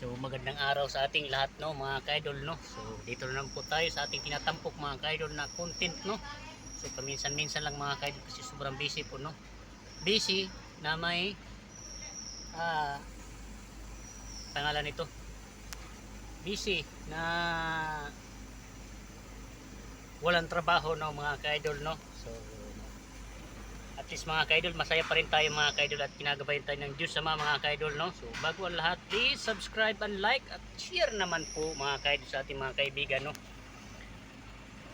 So magandang araw sa ating lahat, no, mga kaidol, no. So dito na naman po tayo sa ating tinatampok, mga kaidol, na content, no. So paminsan-minsan lang, mga kaidol, kasi sobrang busy po, no. Busy na may pangalan nito. Busy na walang trabaho, no, mga kaidol, no. So at least, mga kaidol, masaya pa rin tayo, mga kaidol, at kinagabayan tayo ng Diyos sama, mga kaidol, no. So bago ang lahat, please subscribe and like at share naman po, mga kaidol, sa ating mga kaibigan, no.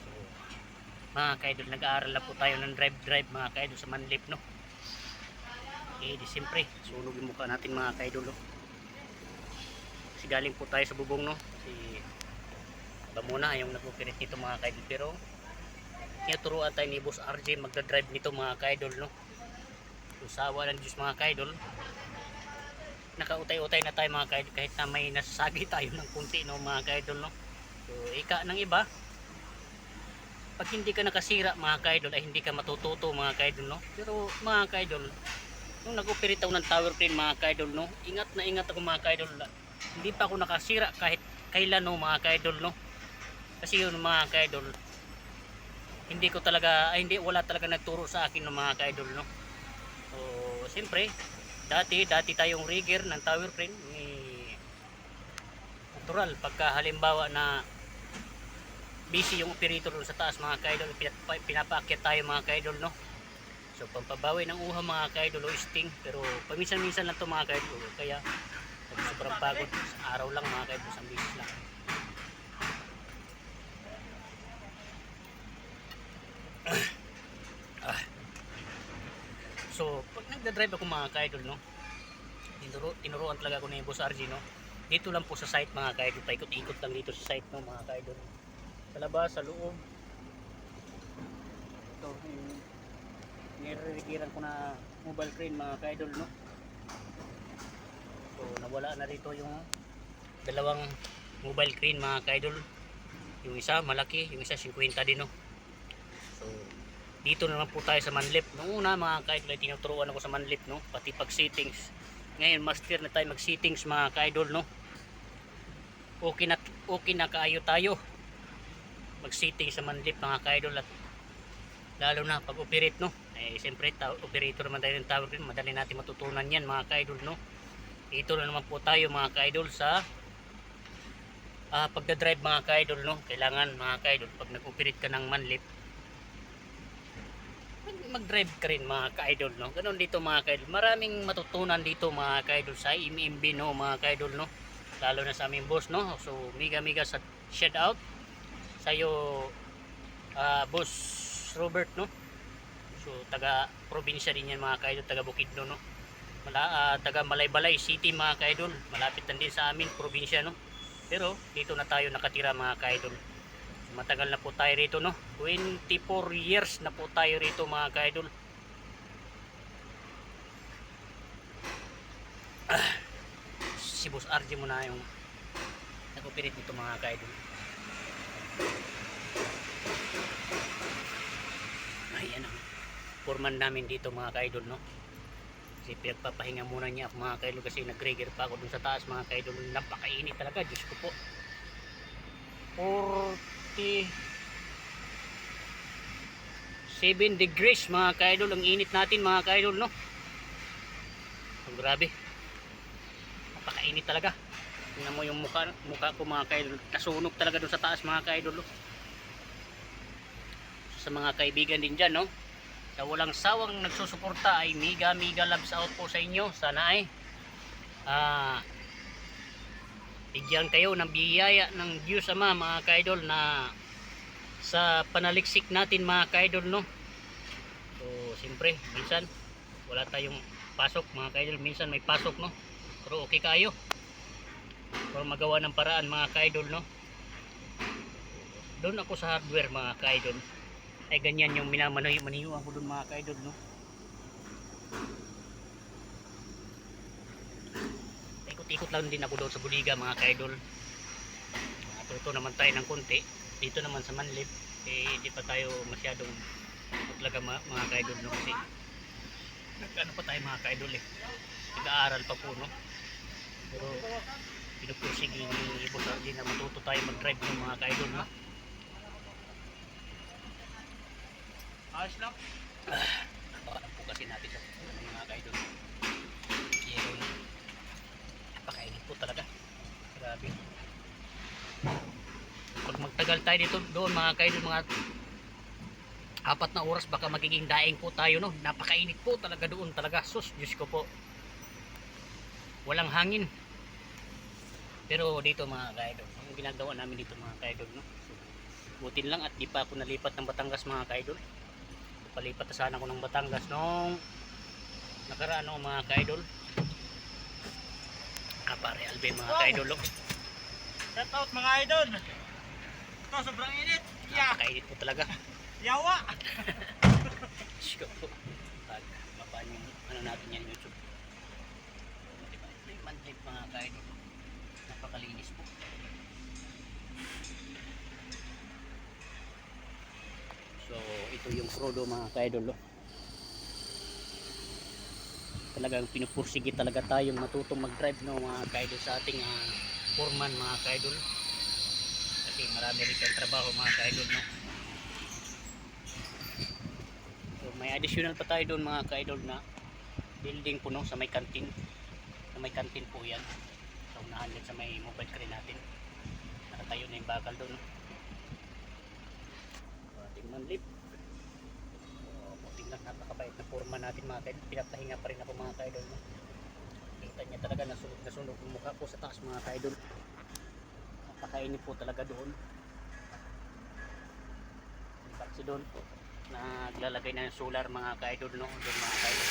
So mga kaidol, nag-aaral na po tayo ng drive mga kaidol, sa Manlip, no. Di siyempre sunog yung mukha natin, mga kaidol, no. Kasi galing po tayo sa bubong, no. Kasi iba muna yung nag-operate nito, mga kaidol, pero tinuturuan tayo ni Boss RJ magdadrive nito, mga kaidol, no. So sawa ng Diyos, mga kaidol, nakautay-utay na tayo, mga kaidol, kahit na may nasasagi tayo ng kunti, no, mga kaidol, no. So ika ng iba, pag hindi ka nakasira, mga kaidol, ay hindi ka matututo, mga kaidol, no. Pero mga kaidol, nung nag-operate ako ng tower crane, mga kaidol, no, ingat na ingat ako, mga kaidol. Hindi pa ako nakasira kahit kailan, no, mga kaidol, no. Kasi yun, mga kaidol, hindi ko talaga, wala talaga nagturo sa akin, no, mga kaidol, no. So siyempre, dati tayong rigger ng tower crane, natural, pagka halimbawa na busy yung operator sa taas, mga kaidol, pinapaakyat tayo, mga kaidol, no. So pampabawi ng uha, mga kaidol, o sting, pero paminsan-minsan lang to, mga kaidol, kaya sobrang pagod sa araw lang, mga kaidol, sa bisis lang. So pag nagda-drive ako, mga kaidol, no, tinuruan talaga ako ni Boss RG, no. Dito lang po sa site, mga kaidol, paikot-ikot lang dito sa site, no, mga kaidol, sa labas, sa loob. Ito yung niririgiran ko na mobile crane, mga kaidol, no. So nawala na rito yung dalawang mobile crane, mga kaidol. Yung isa malaki, yung isa 50 din, no. So dito naman po tayo sa Manlip. Noong una, mga kaidol, ay tinuturuan ako sa Manlip, no, pati pag settings. Ngayon master na tayo mag settings, mga kaidol, no. Okay na kaayo tayo mag settings sa Manlip, mga kaidol, at lalo na pag operate, no. Siyempre operator naman tayo ng tower crane, madali natin matutunan yan, mga kaidol, no. Ito na naman po tayo, mga kaidol, sa pagdadrive, mga kaidol, no. Kailangan, mga kaidol, pag nag-operate ka ng Manlip, mag-drive ka rin, mga kaidol, no. Ganun dito, mga kaidol, maraming matutunan dito, mga kaidol, sa MMB, no, mga kaidol, no. Lalo na sa aming boss, no. So mega sa shout out sa iyo, Boss Robert, no. So taga probinsya din yan, mga kaidol, taga Bukidnon, no. Taga Malaybalay City, mga kaidol, malapit lang din sa amin, probinsya, no. Pero dito na tayo nakatira, mga kaidol. Matagal na po tayo rito, no. 24 years na po tayo rito, mga kaidol. Si Boss RJ muna yung nag-operate nito, mga kaidol. Ayan ang foreman namin dito, mga kaidol, no. Kasi pinagpapahinga muna niya, mga kaidol, kasi nag-rigger pa ako dun sa taas, mga kaidol. Napakainit talaga, Diyos ko po. 47 degrees, mga kaidol, ang init natin, mga kaidol, no. So, grabe, napakainit talaga. Tingnan mo yung mukha ko, mga kaidol, nasunog talaga dun sa taas, mga kaidol, no. Sa mga kaibigan din dyan, no, sa walang sawang nagsusuporta, ay mega loves out po sa inyo. Sana ay bigyan kayo ng biyaya ng Diyos Ama, mga kaidol, na sa panaliksik natin, mga kaidol, no. So siyempre minsan wala tayong pasok, mga kaidol, minsan may pasok, no, pero okay kayo para magawa ng paraan, mga kaidol, no. Doon ako sa hardware, mga kaidol, ay ganyan yung maniyuan ko doon, mga kaidol, no. Ikot lang din ako doon sa buliga, mga kaidol. Natuto naman tayo ng konti dito naman sa Manlip. Hindi pa tayo masyadong talaga, mga kaidol, no, kasi nagano pa tayo, mga kaidol, nag-aaral pa po, no. Pero pinupursige ni Boss RJ na matuto tayo mag-drive ng mga ka-idol, no? Ayos lang. Baka po kasi natin sa mga ka-idol. Zero na. Napakainit po talaga. Grabe. Pag magtagal tayo dito doon mga ka-idol, mga 4 na oras baka magiging daing po tayo, no? Napakainit po talaga doon talaga. Sus, Diyos ko po. Walang hangin. Pero dito mga ka-idol, yung ginagawa namin dito mga ka-idol, no? So, butin lang at di pa ako nalipat ng Batangas mga ka-idol. Palipat na sana ako ng Batangas nung nakaraan ng mga ka-idol. Pare Alvin mga ka-idol, oh. Shout out mga idol. Ito sobrang init. Yeah. Napakainit po talaga. Yawa. Diyos ko po. Mabaan yung ano natin yan YouTube. Diba? Ito yung monthly mga ka-idol. Napakalinis po. So ito yung Frodo mga ka-idol, oh. Talagang pinupursige talaga tayong matutong mag-drive, no, mga ka-idol, sa ating foreman mga ka-idol. Kasi marami rin kayong trabaho mga ka-idol, no. So may additional pa tayo doon mga ka-idol na building po, no, sa may kantin. Sa may kantin po yan. Sa unahan yan sa may mobile crane natin. Nakatayo na yung bakal doon, no. So ating manlip. Tingnan, napakabait na forma natin mga ka-idol. Pinapahinga pa rin ako mga ka-idol, no. Kita niya talaga nasunog na sunog yung mukha ko sa taas mga ka-idol. Napakainit po talaga doon. Kasi doon po naglalagay na yung solar mga ka-idol, no. Doon mga ka-idol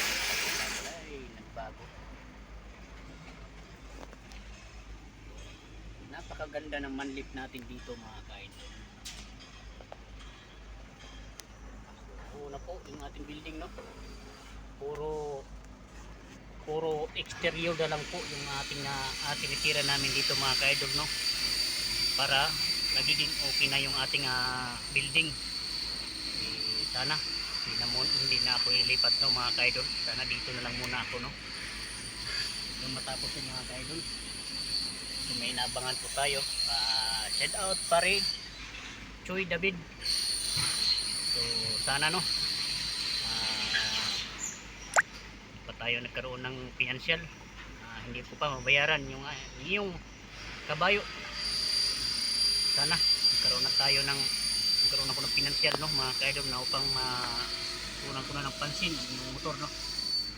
ay nagbago. Napakaganda ng manlip natin dito mga ka-idol. Una po yung ating building, no. Puro exterior na lang po yung ating itira namin dito mga ka-idol, no. Para nagiging okay na yung ating building. Sana hindi na ako ilipat, no mga ka-idol. Sana dito na lang muna ako, no. Yung matapos yung mga ka-idol. So may inabangan po tayo. Shout out pare Choy David. So sana, no, pa tayo nagkaroon ng financial, hindi ko pa mabayaran yung kabayo. Sana nagkaroon ako ng financial, no mga ka-idol, na upang kunan ko na ng pansin yung motor, no.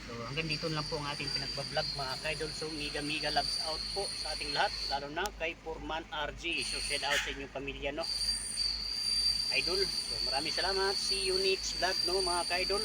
So hanggang dito lang po ang ating pinagbablog mga ka-idol. So mega loves out po sa ating lahat, lalo na kay Foreman RG. So shout out sa inyong pamilya, no idol. So maraming salamat. See you next vlog, no mga ka-idol.